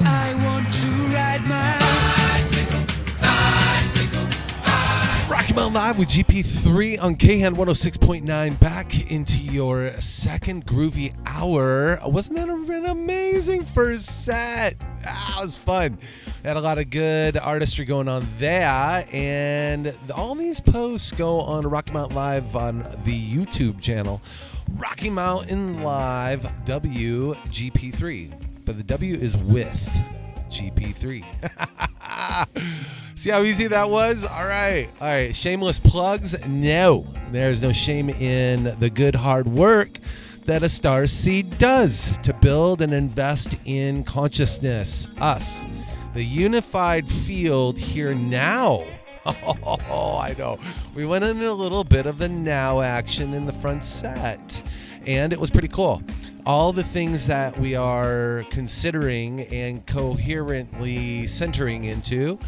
I want to ride my bicycle. Rocky Mountain Live with GP3 on Khen 106.9. Back into your second groovy hour. Wasn't that an amazing first set? It was fun. Had a lot of good artistry going on there. And all these posts go on Rocky Mountain Live on the YouTube channel. Rocky Mountain Live WGP3. But the W is with GP3. See how easy that was? All right. Shameless plugs? No. There's no shame in the good hard work that a star seed does to build and invest in consciousness. Us. The unified field here now. Oh, I know. We went into a little bit of the now action in the front set. And it was pretty cool. All the things that we are considering and coherently centering into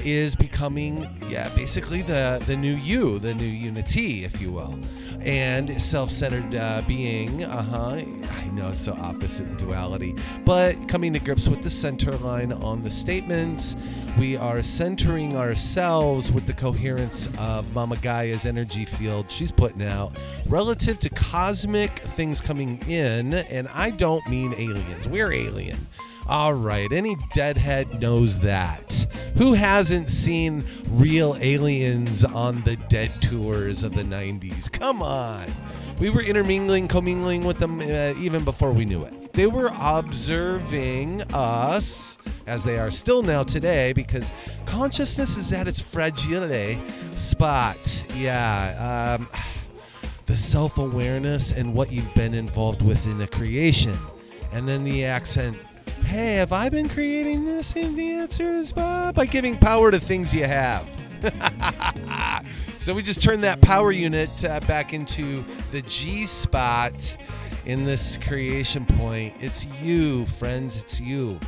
is becoming, basically the new you, the new unity, if you will. And self-centered being, I know it's so opposite in duality, but coming to grips with the center line on the statements. We are centering ourselves with the coherence of Mama Gaia's energy field she's putting out relative to cosmic things coming in, and I don't mean aliens. We're alien. All right, any deadhead knows that. Who hasn't seen real aliens on the Dead tours of the 90s? Come on. We were intermingling, commingling with them even before we knew it. They were observing us, as they are still now today, because consciousness is at its fragile spot. The self-awareness and what you've been involved with in the creation. And then the accent, hey, have I been creating this? And the answer is by giving power to things you have. So we just turned that power unit back into the G spot in this creation point. It's you, friends. It's you.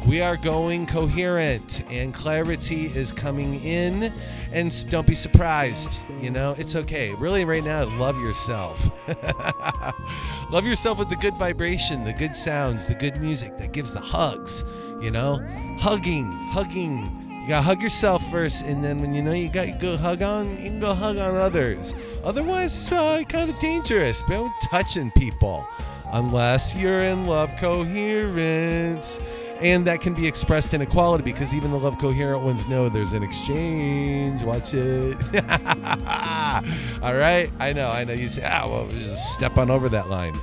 We are going coherent, and clarity is coming in, and don't be surprised. It's okay. Really, right now, love yourself. Love yourself with the good vibration, the good sounds, the good music that gives the hugs. Hugging. You gotta hug yourself first, and then when you got to go hug on, you can go hug on others. Otherwise, it's kind of dangerous. Don't touching people unless you're in love coherence. And that can be expressed in equality, because even the love coherent ones know there's an exchange. Watch it. All right. I know. You say, well, just step on over that line.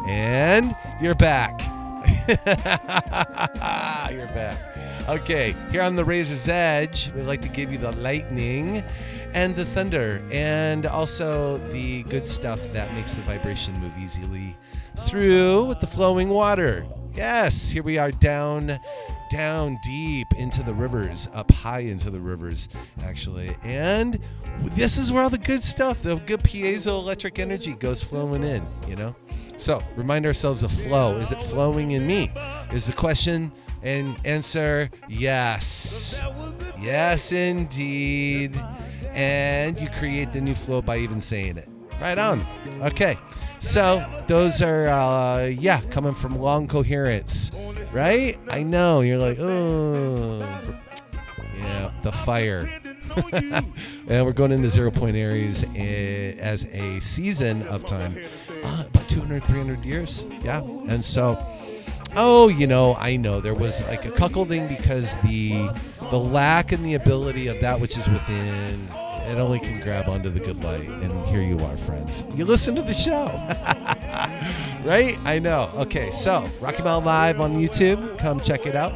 And you're back. You're back. Okay. Here on the Razor's Edge, we like to give you the lightning and the thunder, and also the good stuff that makes the vibration move easily through with the flowing water. Yes, here we are down deep into the rivers, up high into the rivers, actually. And this is where all the good stuff, the good piezoelectric energy goes flowing in, So remind ourselves of flow. Is it flowing in me? Is the question and answer yes. Yes, indeed. And you create the new flow by even saying it. Right on. Okay. So those are, coming from long coherence, right? I know. You're like, oh, yeah, the fire. And we're going into 0 point Aries as a season of time, about 200, 300 years. Yeah. And so, I know there was like a cuckolding because the lack and the ability of that which is within, it only can grab onto the good light. And here you are, friends. You listen to the show. Right? I know. Okay, so Rocky Mountain Live on YouTube. Come check it out.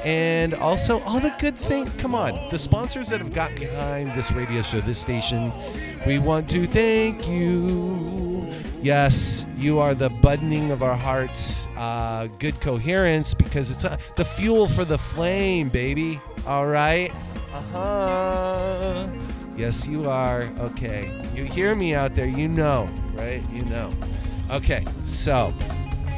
And also all the good things. Come on. The sponsors that have got behind this radio show, this station, we want to thank you. Yes, you are the budding of our hearts. Good coherence, because it's the fuel for the flame, baby. All right? Yes, you are. Okay. You hear me out there. You know, right? You know. Okay. So,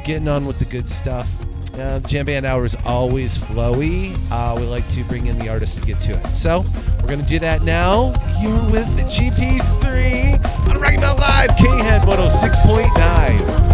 getting on with the good stuff. Jamband Hour is always flowy. We like to bring in the artist to get to it. So, we're going to do that now. You're with GP3 on Rocky Mountain Live, Khen 106.9.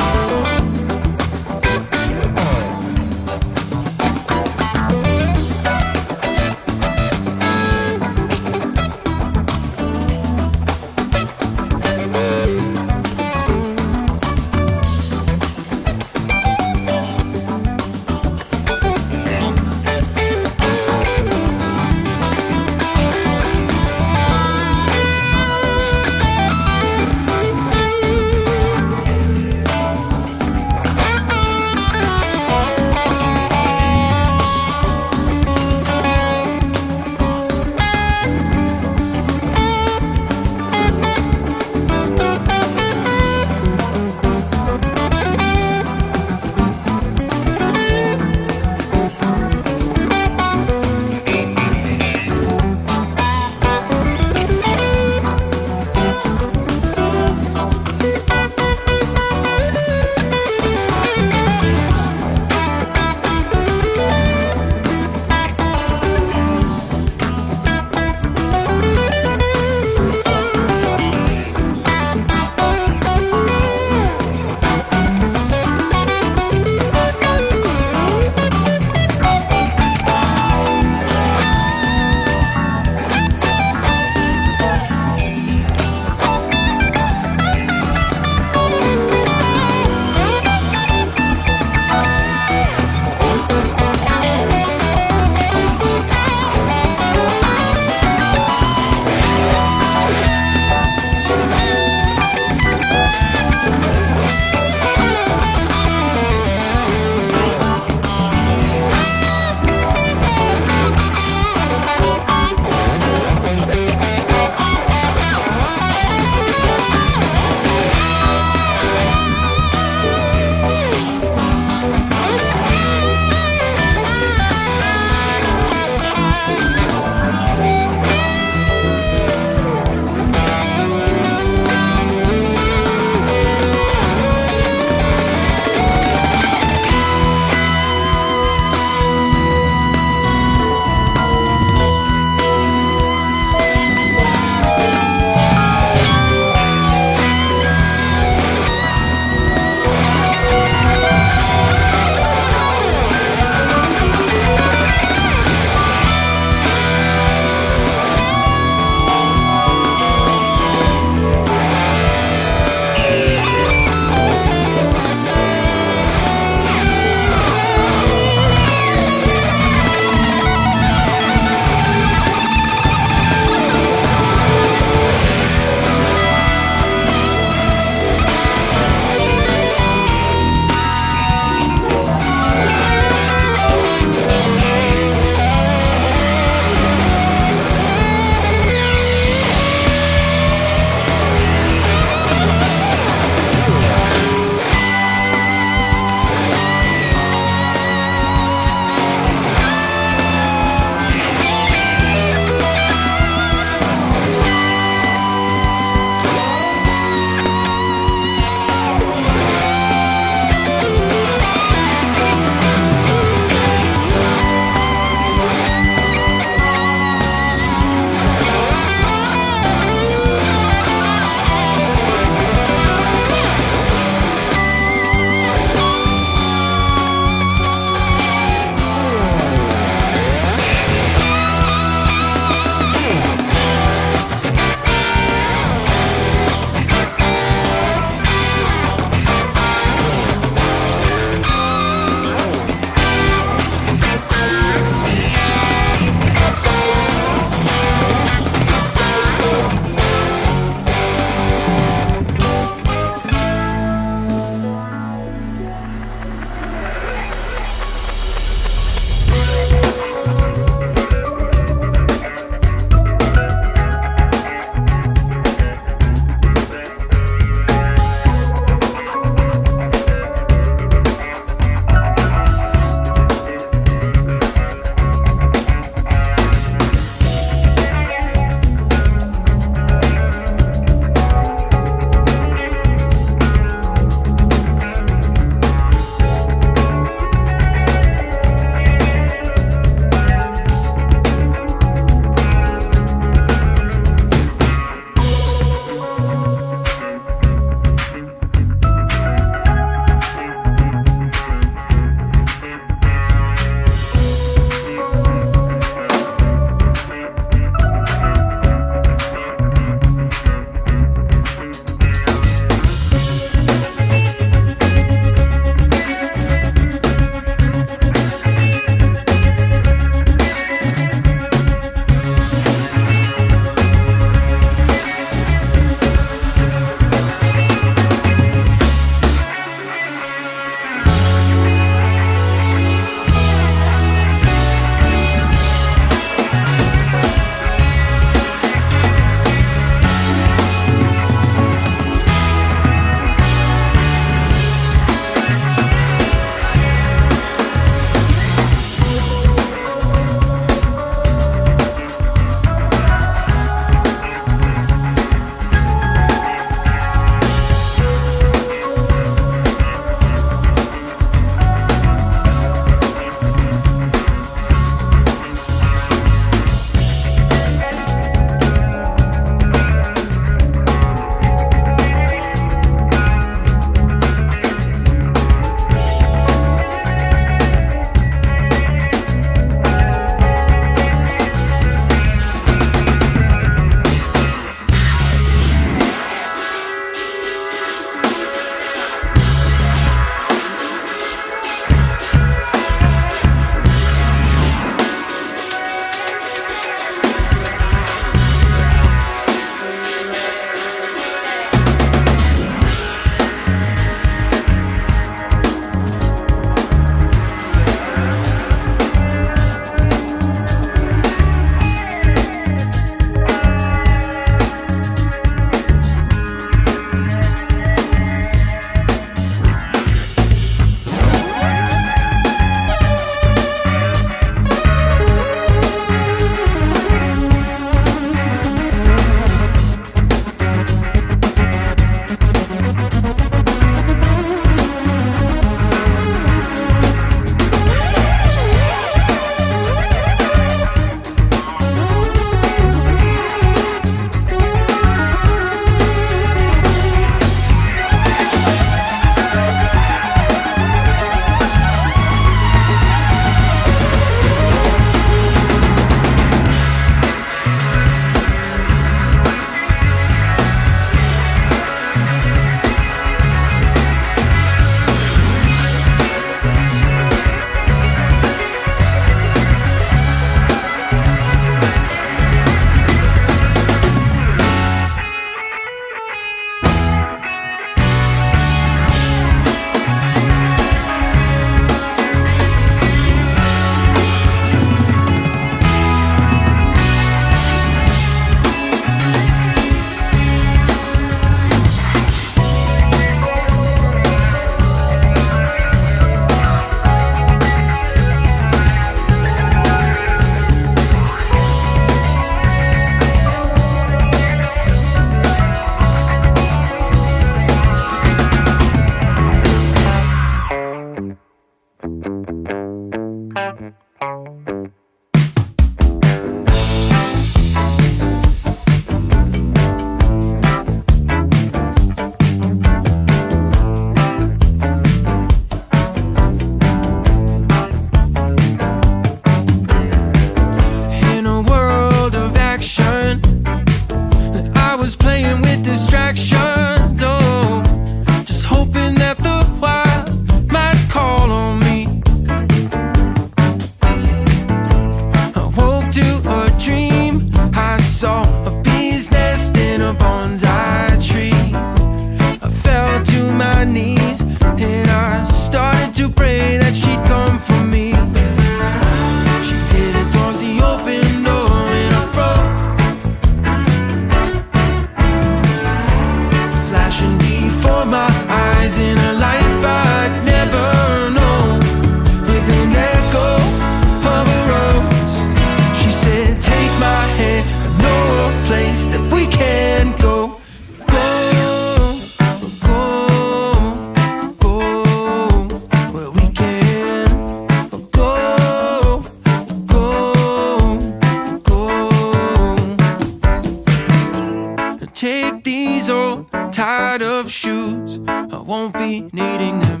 won't be needing them.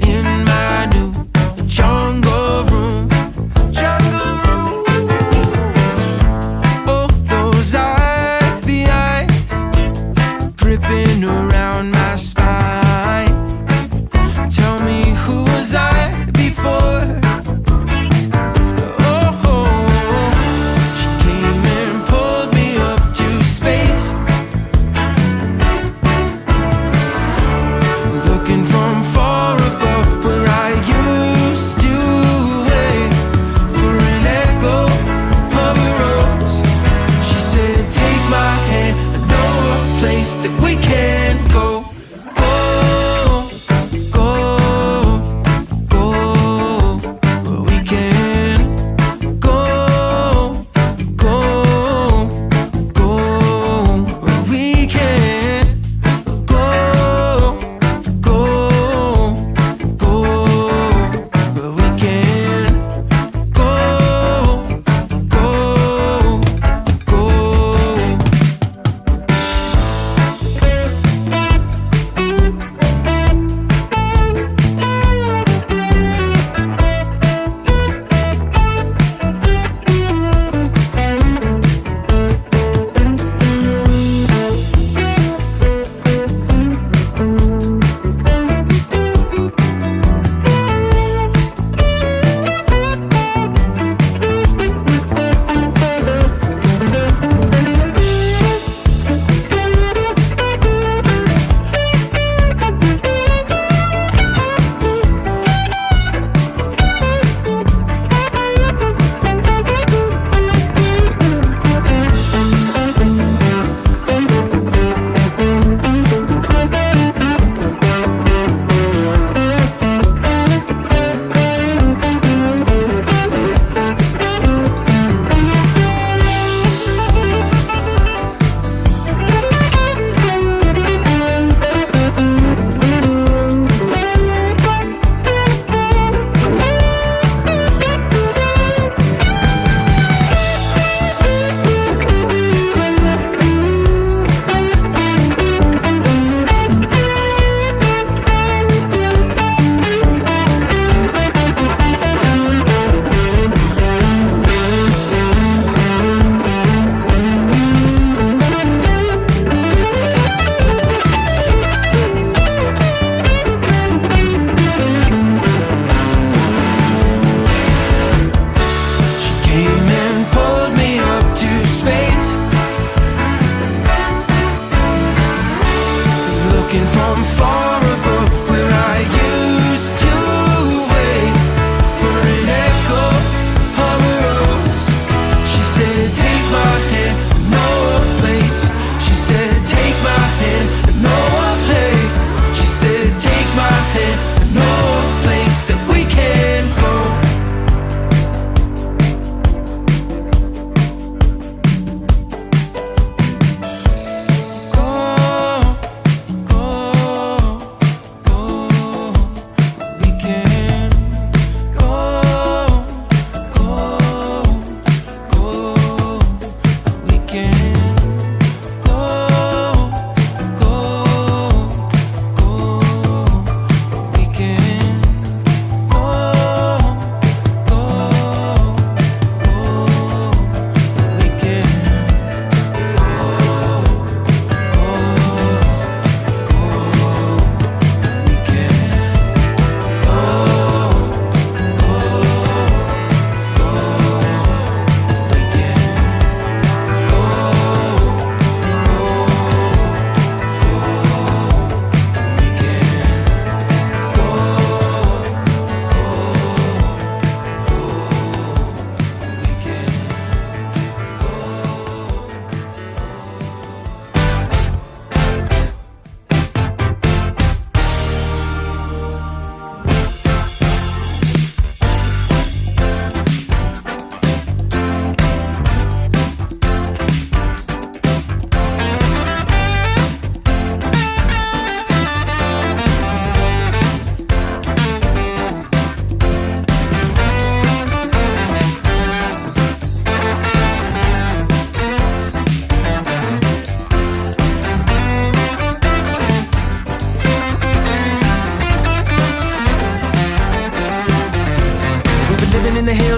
In my new jungle room. Oh, those ivy eyes gripping around my spine. Tell me, who was I before?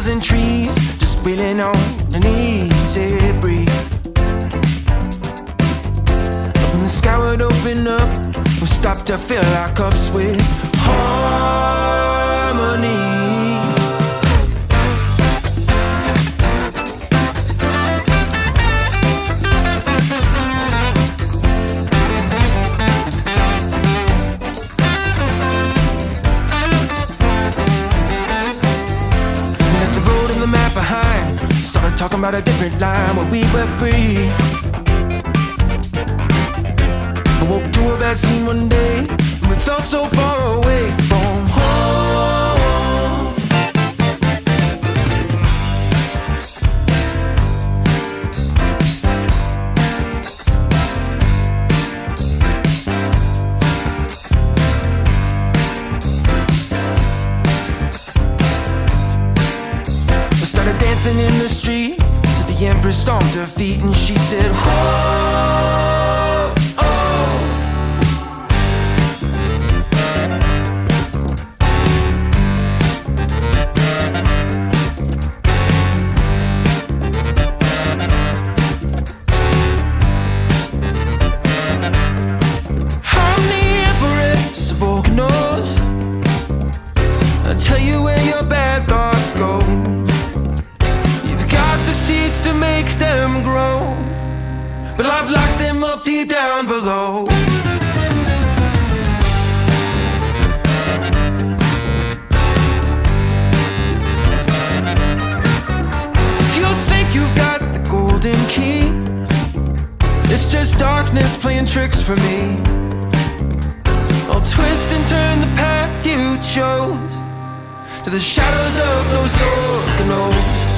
dozen trees, just wheeling on an easy breeze. When the sky would open up, we stop to fill our cups with harmony. Behind, started talking about a different line where we were free. I woke to a bad scene one day, and we felt so far away from home. Dancing in the street till the Empress stomped her feet and she said, whoa, oh. I'm the Empress of volcanoes. I'll tell you where your bad thoughts go. Seeds to make them grow, but I've locked them up deep down below. If you think you've got the golden key, it's just darkness playing tricks for me. I'll twist and turn the path you chose to the shadows of those organelles.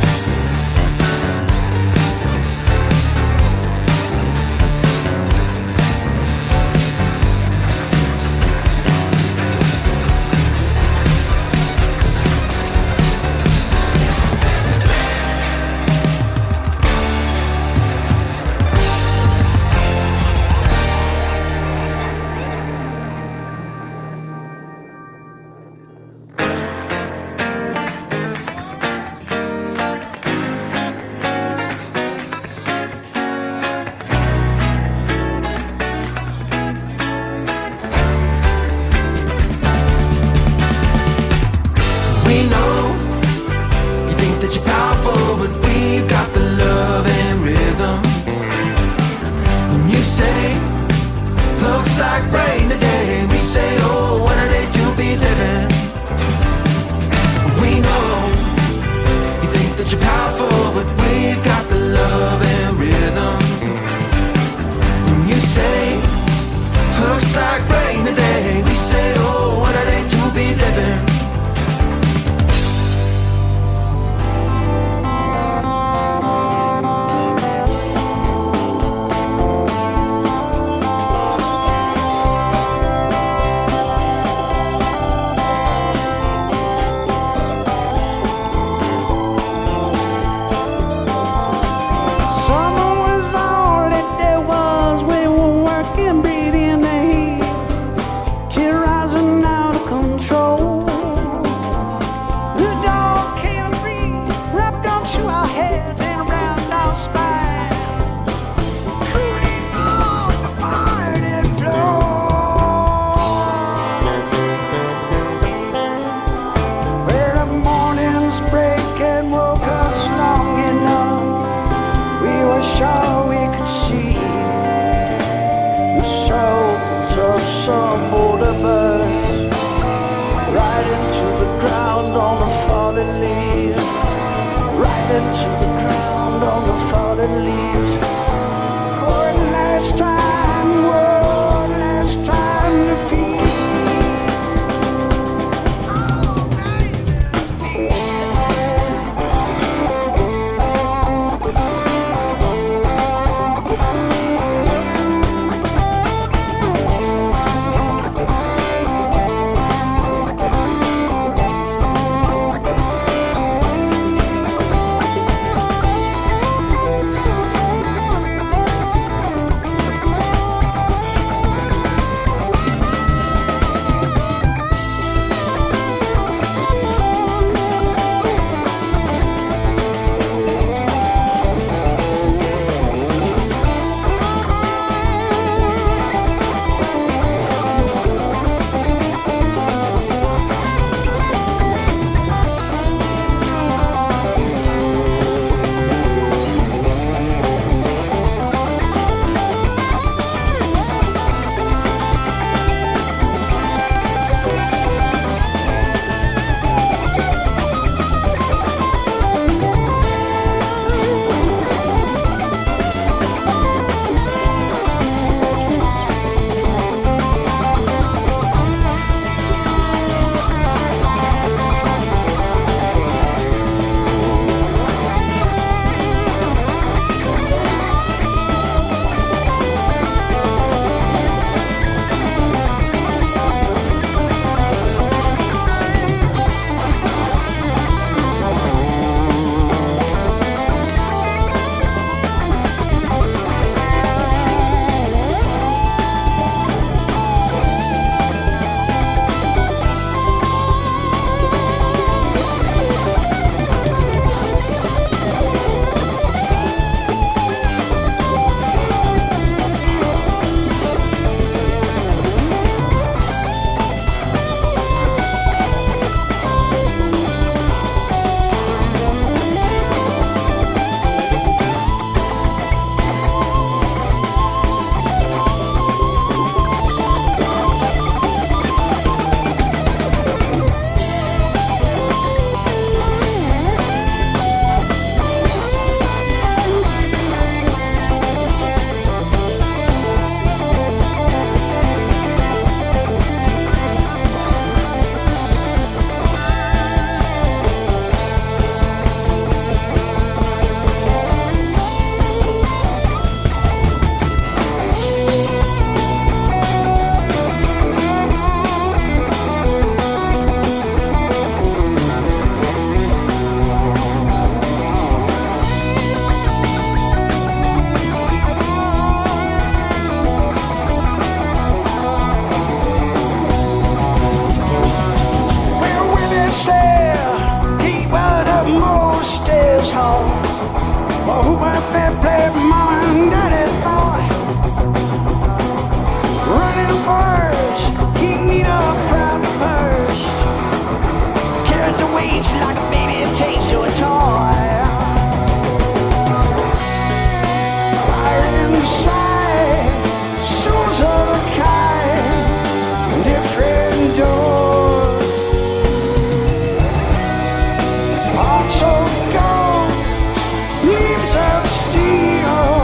was hard. Oh, who my fair play, mama and daddy's boy. Running first, he need a proud purse. Carries the weight like a baby takes to a toy. Fire inside, souls of a kind, different doors. Hearts of gold, leaves of steel.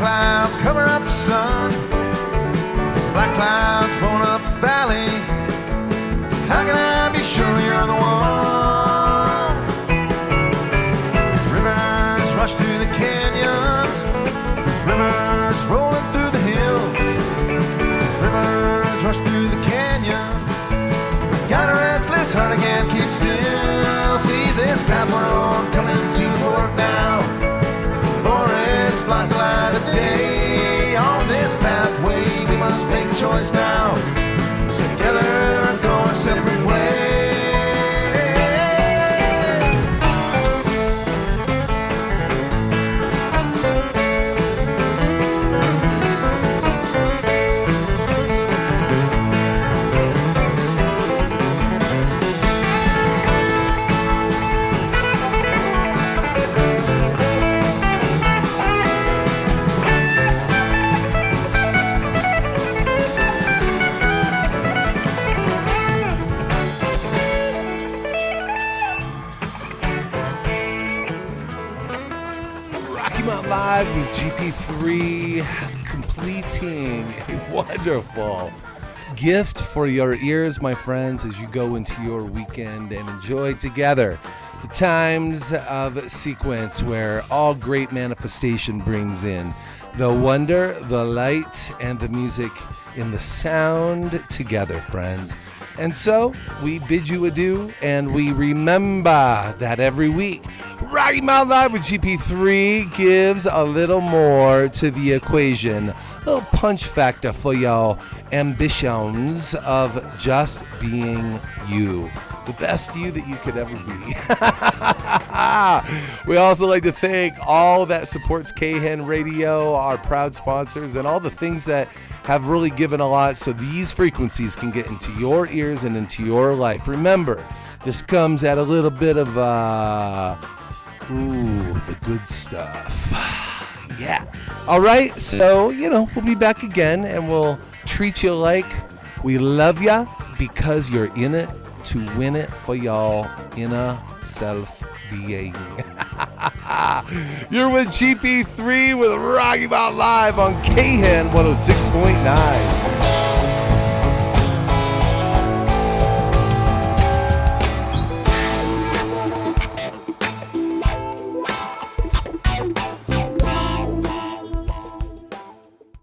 clouds cover up the sun. These black clouds rolling up the valley. How can I be sure you're the one? These rivers rush through the canyons. These rivers rolling through the hills. These rivers rush through the canyons. Got a restless heart, I can't keep still. See this path we're on coming to the fork now. The forest blinds the light of day. On this pathway we must make a choice now. Stay together and go our separate ways. Live with GP3, completing a wonderful gift for your ears, my friends, as you go into your weekend and enjoy together the times of sequence where all great manifestation brings in the wonder, the light, and the music in the sound together, friends. And so we bid you adieu, and we remember that every week, Rocky Mountain Live with GP3 gives a little more to the equation, a little punch factor for your ambitions of just being you, the best you that you could ever be. We also like to thank all that supports Khen Radio, our proud sponsors, and all the things that have really given a lot so these frequencies can get into your ears and into your life. Remember, this comes at a little bit of the good stuff. Yeah. All right. So, we'll be back again and we'll treat you like we love ya because you're in it to win it for y'all inner self-being. You're with GP3 with Rocky Mountain Live on Khen 106.9.